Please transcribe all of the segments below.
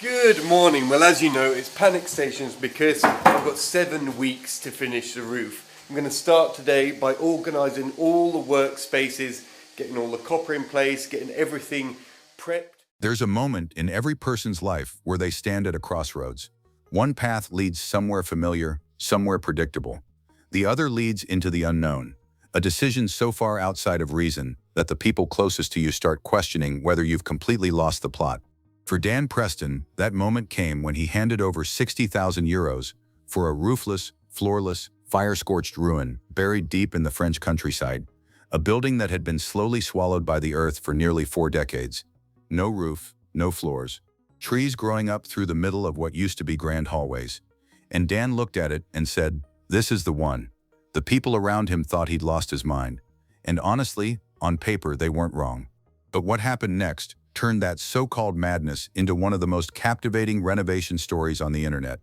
Good morning. Well, as you know, it's panic stations because I've got 7 weeks to finish the roof. I'm going to start today by organising all the workspaces, getting all the copper in place, getting everything prepped. There's a moment in every person's life where they stand at a crossroads. One path leads somewhere familiar, somewhere predictable. The other leads into the unknown, a decision so far outside of reason that the people closest to you start questioning whether you've completely lost the plot. For Dan Preston, that moment came when he handed over 60,000 euros for a roofless, floorless, fire-scorched ruin buried deep in the French countryside, a building that had been slowly swallowed by the earth for nearly 4 decades. No roof, no floors, trees growing up through the middle of what used to be grand hallways. And Dan looked at it and said, "This is the one." The people around him thought he'd lost his mind. And honestly, on paper, they weren't wrong. But what happened next turned that so-called madness into one of the most captivating renovation stories on the internet.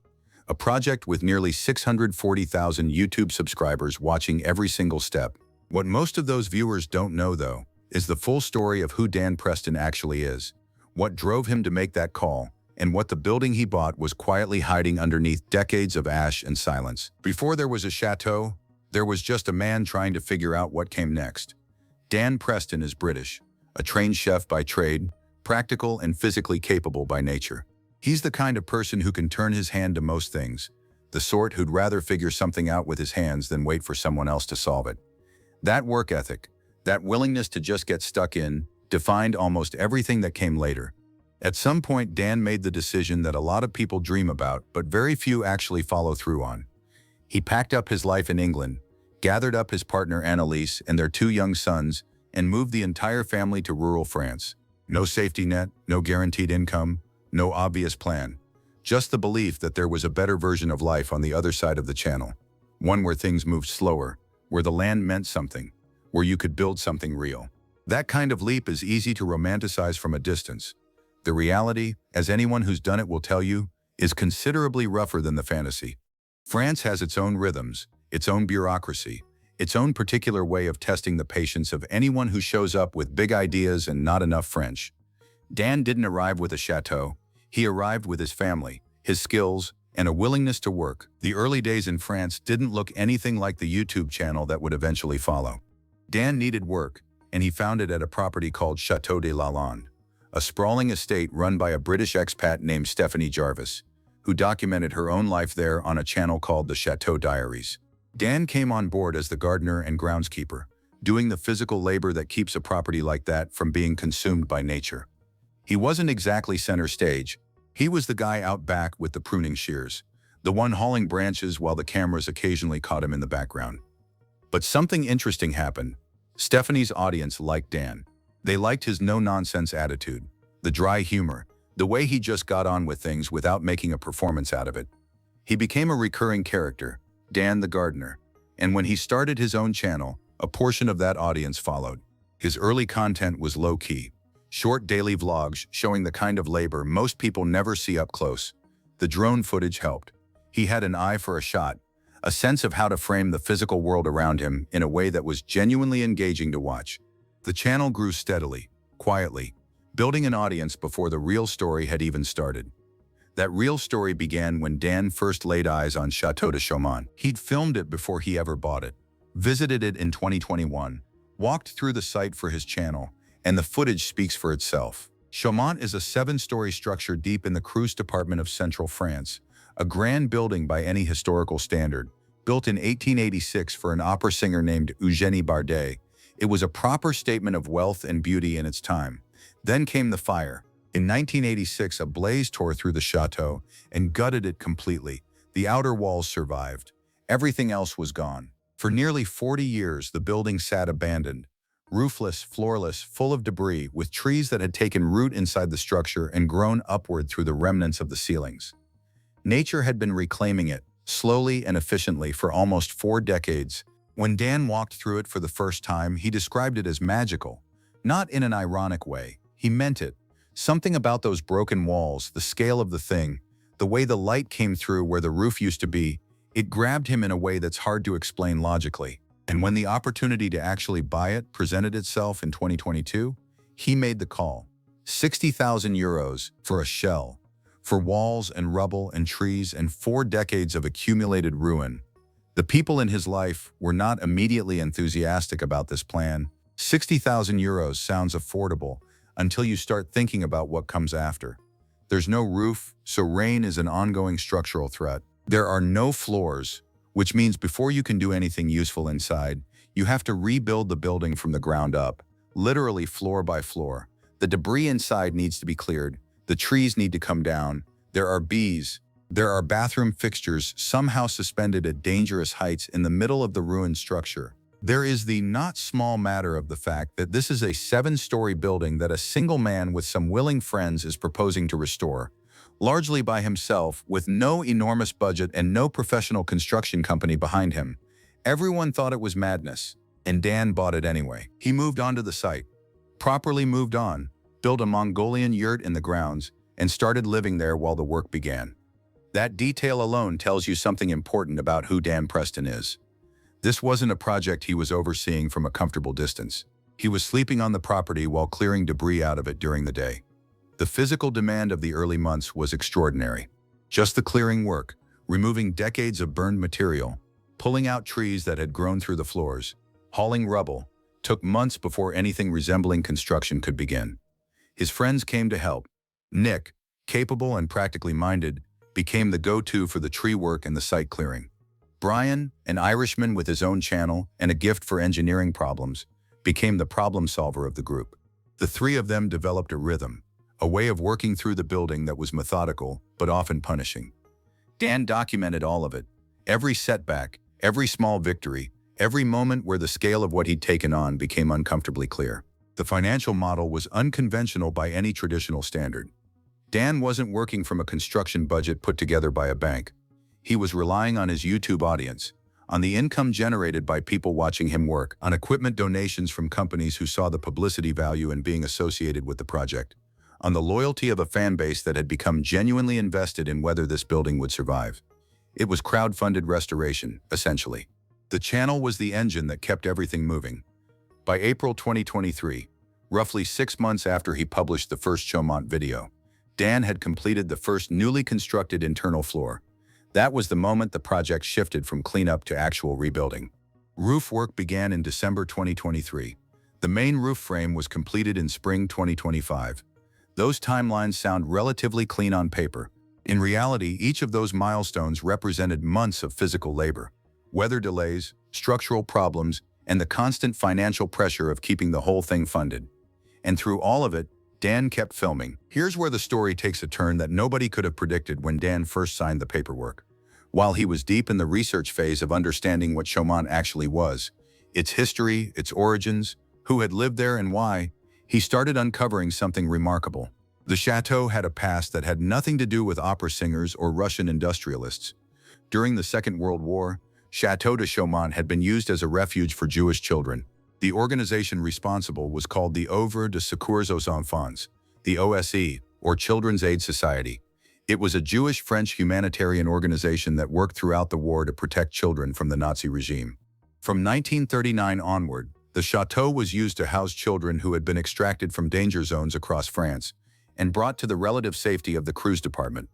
A project with nearly 640,000 YouTube subscribers watching every single step. What most of those viewers don't know, though, is the full story of who Dan Preston actually is, what drove him to make that call, and what the building he bought was quietly hiding underneath decades of ash and silence. Before there was a chateau, there was just a man trying to figure out what came next. Dan Preston is British, a trained chef by trade, practical and physically capable by nature. He's the kind of person who can turn his hand to most things, the sort who'd rather figure something out with his hands than wait for someone else to solve it. That work ethic, that willingness to just get stuck in, defined almost everything that came later. At some point, Dan made the decision that a lot of people dream about, but very few actually follow through on. He packed up his life in England, gathered up his partner Annalise and their 2 young sons, and moved the entire family to rural France. No safety net, no guaranteed income, no obvious plan. Just the belief that there was a better version of life on the other side of the channel. One where things moved slower, where the land meant something, where you could build something real. That kind of leap is easy to romanticize from a distance. The reality, as anyone who's done it will tell you, is considerably rougher than the fantasy. France has its own rhythms, its own bureaucracy, its own particular way of testing the patience of anyone who shows up with big ideas and not enough French. Dan didn't arrive with a chateau. He arrived with his family, his skills, and a willingness to work. The early days in France didn't look anything like the YouTube channel that would eventually follow. Dan needed work, and he found it at a property called Chateau de Lalande, a sprawling estate run by a British expat named Stephanie Jarvis, who documented her own life there on a channel called the Chateau Diaries. Dan came on board as the gardener and groundskeeper, doing the physical labor that keeps a property like that from being consumed by nature. He wasn't exactly center stage. He was the guy out back with the pruning shears, the one hauling branches while the cameras occasionally caught him in the background. But something interesting happened. Stephanie's audience liked Dan. They liked his no-nonsense attitude, the dry humor, the way he just got on with things without making a performance out of it. He became a recurring character, Dan the gardener, and when he started his own channel, a portion of that audience followed. His early content was low-key, short daily vlogs showing the kind of labor most people never see up close. The drone footage helped. He had an eye for a shot, a sense of how to frame the physical world around him in a way that was genuinely engaging to watch. The channel grew steadily, quietly, building an audience before the real story had even started. That real story began when Dan first laid eyes on Chateau de Chaumont. He'd filmed it before he ever bought it, visited it in 2021, walked through the site for his channel, and the footage speaks for itself. Chaumont is a 7-story structure deep in the Creuse department of central France, a grand building by any historical standard. Built in 1886 for an opera singer named Eugénie Bardet, it was a proper statement of wealth and beauty in its time. Then came the fire. In 1986, a blaze tore through the chateau and gutted it completely. The outer walls survived. Everything else was gone. For nearly 40 years, the building sat abandoned, roofless, floorless, full of debris, with trees that had taken root inside the structure and grown upward through the remnants of the ceilings. Nature had been reclaiming it, slowly and efficiently, for almost 4 decades. When Dan walked through it for the first time, he described it as magical. Not in an ironic way. He meant it. Something about those broken walls, the scale of the thing, the way the light came through where the roof used to be, it grabbed him in a way that's hard to explain logically. And when the opportunity to actually buy it presented itself in 2022, he made the call. 60,000 euros for a shell, For walls and rubble and trees and 4 decades of accumulated ruin, the people in his life were not immediately enthusiastic about this plan. 60,000 euros sounds affordable until you start thinking about what comes after. There's no roof, so rain is an ongoing structural threat. There are no floors, which means before you can do anything useful inside, you have to rebuild the building from the ground up, literally floor by floor. The debris inside needs to be cleared. The trees need to come down. There are bees. There are bathroom fixtures somehow suspended at dangerous heights in the middle of the ruined structure. There is the not small matter of the fact that this is a 7-story building that a single man with some willing friends is proposing to restore, largely by himself, with no enormous budget and no professional construction company behind him. Everyone thought it was madness, and Dan bought it anyway. He moved onto the site, properly moved on, built a Mongolian yurt in the grounds, and started living there while the work began. That detail alone tells you something important about who Dan Preston is. This wasn't a project he was overseeing from a comfortable distance. He was sleeping on the property while clearing debris out of it during the day. The physical demand of the early months was extraordinary. Just the clearing work, removing decades of burned material, pulling out trees that had grown through the floors, hauling rubble, took months before anything resembling construction could begin. His friends came to help. Nick, capable and practically minded, became the go-to for the tree work and the site clearing. Brian, an Irishman with his own channel and a gift for engineering problems, became the problem solver of the group. The 3 of them developed a rhythm, a way of working through the building that was methodical but often punishing. Dan documented all of it, every setback, every small victory, every moment where the scale of what he'd taken on became uncomfortably clear. The financial model was unconventional by any traditional standard. Dan wasn't working from a construction budget put together by a bank. He was relying on his YouTube audience, on the income generated by people watching him work, on equipment donations from companies who saw the publicity value in being associated with the project, on the loyalty of a fan base that had become genuinely invested in whether this building would survive. It was crowd-funded restoration, essentially. The channel was the engine that kept everything moving. By April 2023, roughly 6 months after he published the first Chaumont video, Dan had completed the first newly constructed internal floor. That was the moment the project shifted from cleanup to actual rebuilding. Roof work began in December 2023. The main roof frame was completed in spring 2025. Those timelines sound relatively clean on paper. In reality, each of those milestones represented months of physical labor, weather delays, structural problems, and the constant financial pressure of keeping the whole thing funded. And through all of it, Dan kept filming. Here's where the story takes a turn that nobody could have predicted when Dan first signed the paperwork. While he was deep in the research phase of understanding what Chaumont actually was, its history, its origins, who had lived there and why, he started uncovering something remarkable. The Chateau had a past that had nothing to do with opera singers or Russian industrialists. During the Second World War, Chateau de Chaumont had been used as a refuge for Jewish children. The organization responsible was called the Œuvre de Secours aux Enfants, the OSE, or Children's Aid Society. It was a Jewish-French humanitarian organization that worked throughout the war to protect children from the Nazi regime. From 1939 onward, the Chateau was used to house children who had been extracted from danger zones across France and brought to the relative safety of the cruise department.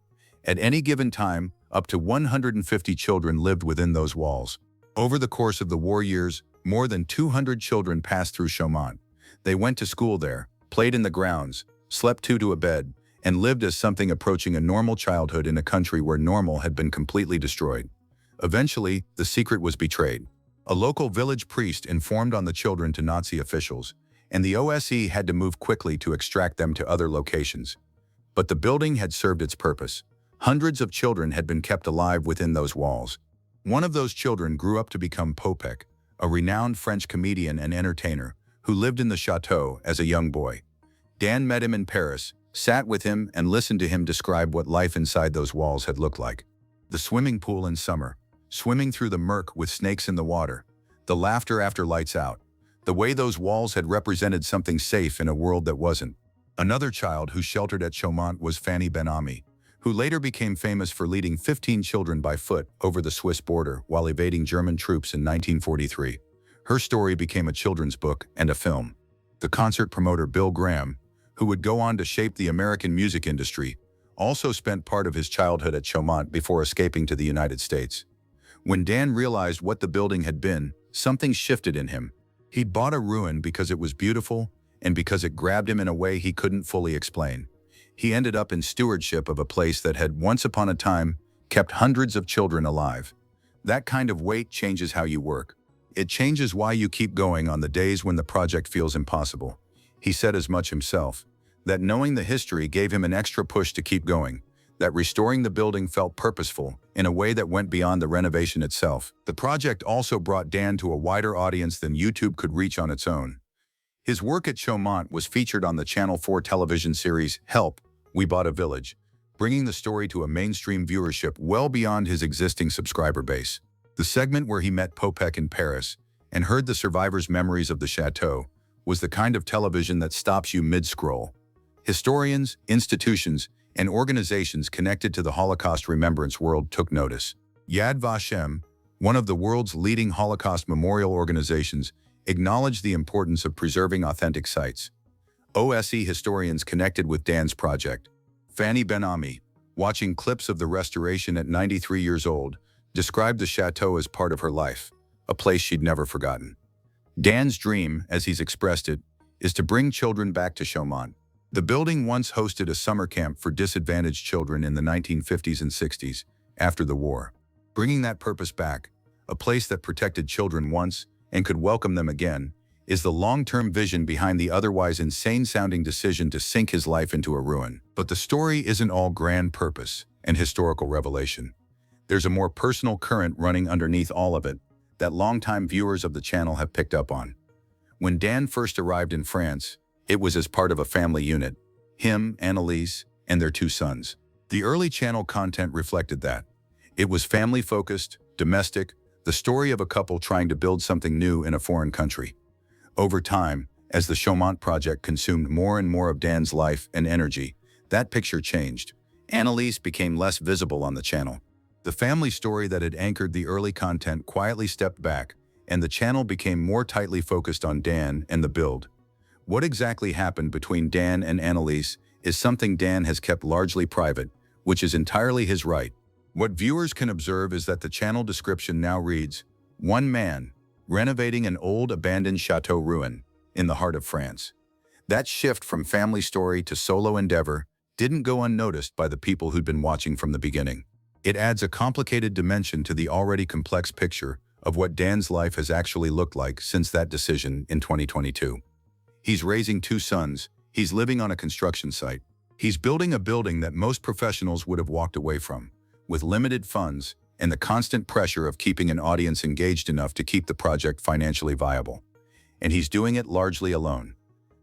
At any given time, up to 150 children lived within those walls. Over the course of the war years, more than 200 children passed through Chaumont. They went to school there, played in the grounds, slept 2 to a bed, and lived as something approaching a normal childhood in a country where normal had been completely destroyed. Eventually, the secret was betrayed. A local village priest informed on the children to Nazi officials, and the OSE had to move quickly to extract them to other locations. But the building had served its purpose. Hundreds of children had been kept alive within those walls. One of those children grew up to become Popek, a renowned French comedian and entertainer who lived in the Chateau as a young boy. Dan met him in Paris, sat with him, and listened to him describe what life inside those walls had looked like. The swimming pool in summer, swimming through the murk with snakes in the water, the laughter after lights out, the way those walls had represented something safe in a world that wasn't. Another child who sheltered at Chaumont was Fanny Ben-Ami, who later became famous for leading 15 children by foot over the Swiss border while evading German troops in 1943. Her story became a children's book and a film. The concert promoter Bill Graham, who would go on to shape the American music industry, also spent part of his childhood at Chaumont before escaping to the United States. When Dan realized what the building had been, something shifted in him. He'd bought a ruin because it was beautiful and because it grabbed him in a way he couldn't fully explain. He ended up in stewardship of a place that had once upon a time kept hundreds of children alive. That kind of weight changes how you work. It changes why you keep going on the days when the project feels impossible. He said as much himself, that knowing the history gave him an extra push to keep going, that restoring the building felt purposeful in a way that went beyond the renovation itself. The project also brought Dan to a wider audience than YouTube could reach on its own. His work at Chaumont was featured on the Channel 4 television series Help, We Bought a Village, bringing the story to a mainstream viewership well beyond his existing subscriber base. The segment where he met Popek in Paris and heard the survivors' memories of the Chateau was the kind of television that stops you mid-scroll. Historians, institutions, and organizations connected to the Holocaust remembrance world took notice. Yad Vashem, one of the world's leading Holocaust memorial organizations, acknowledged the importance of preserving authentic sites. OSE historians connected with Dan's project. Fanny Ben-Ami, watching clips of the restoration at 93 years old, described the Chateau as part of her life, a place she'd never forgotten. Dan's dream, as he's expressed it, is to bring children back to Chaumont. The building once hosted a summer camp for disadvantaged children in the 1950s and 60s, after the war. Bringing that purpose back, a place that protected children once and could welcome them again, is the long-term vision behind the otherwise insane-sounding decision to sink his life into a ruin. But the story isn't all grand purpose and historical revelation. There's a more personal current running underneath all of it that longtime viewers of the channel have picked up on. When Dan first arrived in France, it was as part of a family unit, him, Annalise, and their 2 sons. The early channel content reflected that. It was family-focused, domestic, the story of a couple trying to build something new in a foreign country. Over time, as the Chaumont project consumed more and more of Dan's life and energy, that picture changed. Annalise became less visible on the channel. The family story that had anchored the early content quietly stepped back, and the channel became more tightly focused on Dan and the build. What exactly happened between Dan and Annalise is something Dan has kept largely private, which is entirely his right. What viewers can observe is that the channel description now reads, "One man, renovating an old abandoned chateau ruin in the heart of France." That shift from family story to solo endeavor didn't go unnoticed by the people who'd been watching from the beginning. It adds a complicated dimension to the already complex picture of what Dan's life has actually looked like since that decision in 2022. He's raising 2 sons, he's living on a construction site. He's building a building that most professionals would have walked away from, with limited funds and the constant pressure of keeping an audience engaged enough to keep the project financially viable. And he's doing it largely alone.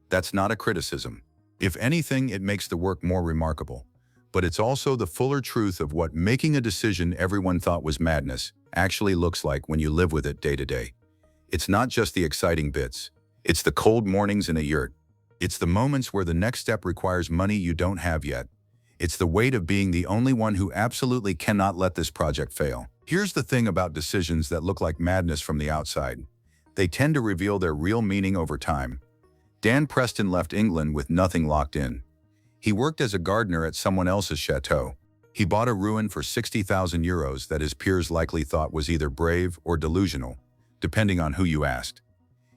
That's not a criticism. If anything, it makes the work more remarkable. But it's also the fuller truth of what making a decision everyone thought was madness actually looks like when you live with it day to day. It's not just the exciting bits. It's the cold mornings in a yurt. It's the moments where the next step requires money you don't have yet. It's the weight of being the only one who absolutely cannot let this project fail. Here's the thing about decisions that look like madness from the outside. They tend to reveal their real meaning over time. Dan Preston left England with nothing locked in. He worked as a gardener at someone else's chateau. He bought a ruin for 60,000 euros that his peers likely thought was either brave or delusional, depending on who you asked.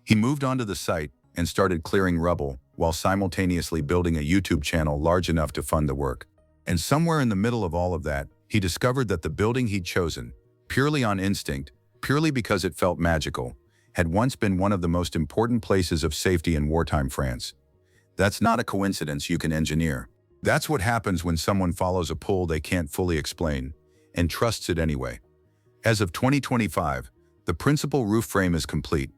He moved onto the site and started clearing rubble while simultaneously building a YouTube channel large enough to fund the work. And somewhere in the middle of all of that, he discovered that the building he'd chosen, purely on instinct, purely because it felt magical, had once been one of the most important places of safety in wartime France. That's not a coincidence you can engineer. That's what happens when someone follows a pull they can't fully explain and trusts it anyway. As of 2025, the principal roof frame is complete.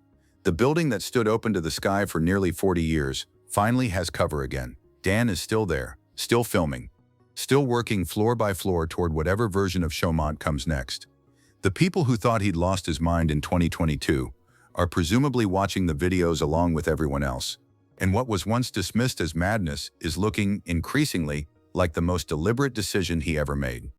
The building that stood open to the sky for nearly 40 years finally has cover again. Dan is still there, still filming, still working floor by floor toward whatever version of Chaumont comes next. The people who thought he'd lost his mind in 2022 are presumably watching the videos along with everyone else. And what was once dismissed as madness is looking increasingly like the most deliberate decision he ever made.